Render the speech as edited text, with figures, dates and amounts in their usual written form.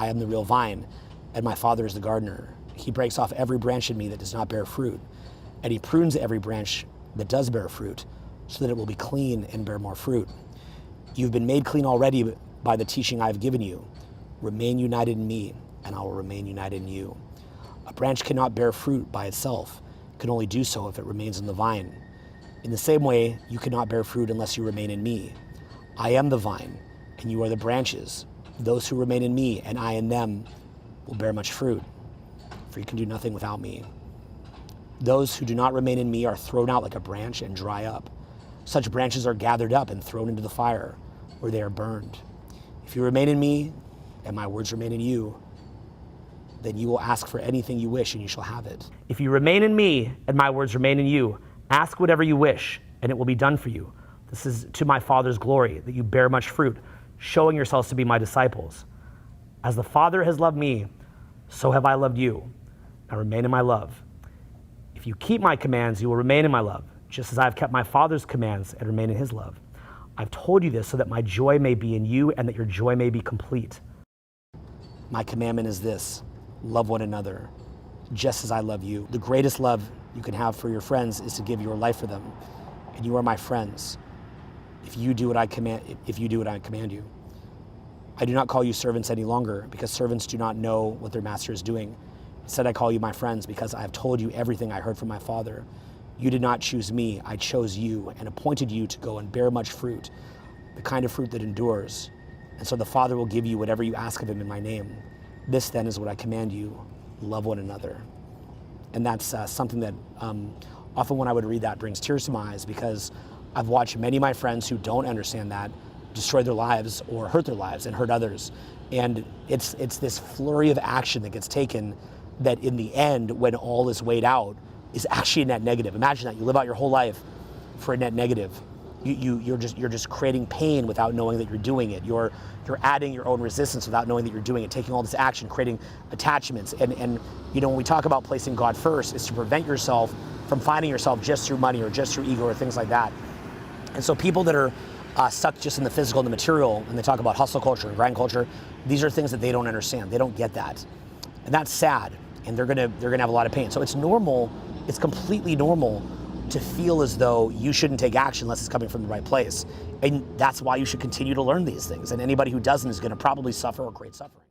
I am the real vine, and my Father is the gardener. He breaks off every branch in me that does not bear fruit, and he prunes every branch that does bear fruit, so that it will be clean and bear more fruit. You've been made clean already by the teaching I have given you. Remain united in me, and I will remain united in you. A branch cannot bear fruit by itself, it can only do so if it remains in the vine. In the same way, you cannot bear fruit unless you remain in me. I am the vine, and you are the branches. Those who remain in me, and I in them, will bear much fruit, for you can do nothing without me. Those who do not remain in me are thrown out like a branch and dry up. Such branches are gathered up and thrown into the fire, where they are burned. If you remain in me, and my words remain in you, then you will ask for anything you wish, and you shall have it. If you remain in me, and my words remain in you, ask whatever you wish, and it will be done for you. This is to my Father's glory, that you bear much fruit, showing yourselves to be my disciples. As the Father has loved me, so have I loved you. Now remain in my love. If you keep my commands, you will remain in my love, just as I have kept my Father's commands and remain in his love. I've told you this so that my joy may be in you and that your joy may be complete. My commandment is this: love one another, just as I love you. The greatest love you can have for your friends is to give your life for them. And you are my friends if you do what I command you. I do not call you servants any longer, because servants do not know what their master is doing. Instead, I call you my friends, because I have told you everything I heard from my Father. You did not choose me, I chose you and appointed you to go and bear much fruit, the kind of fruit that endures. And so the Father will give you whatever you ask of him in my name. This then is what I command you: love one another. And that's something that often when I would read that brings tears to my eyes, because I've watched many of my friends who don't understand that destroy their lives or hurt their lives and hurt others. And it's this flurry of action that gets taken that in the end, when all is weighed out, is actually a net negative. Imagine that you live out your whole life for a net negative. You're just creating pain without knowing that you're doing it. You're adding your own resistance without knowing that you're doing it, taking all this action, creating attachments. And you know, when we talk about placing God first, is to prevent yourself from finding yourself just through money or just through ego or things like that. And so people that are stuck just in the physical and the material, and they talk about hustle culture and grind culture, these are things that they don't understand. They don't get that. And that's sad. And they're gonna have a lot of pain. So it's normal, it's completely normal to feel as though you shouldn't take action unless it's coming from the right place. And that's why you should continue to learn these things. And anybody who doesn't is gonna probably suffer or create suffering.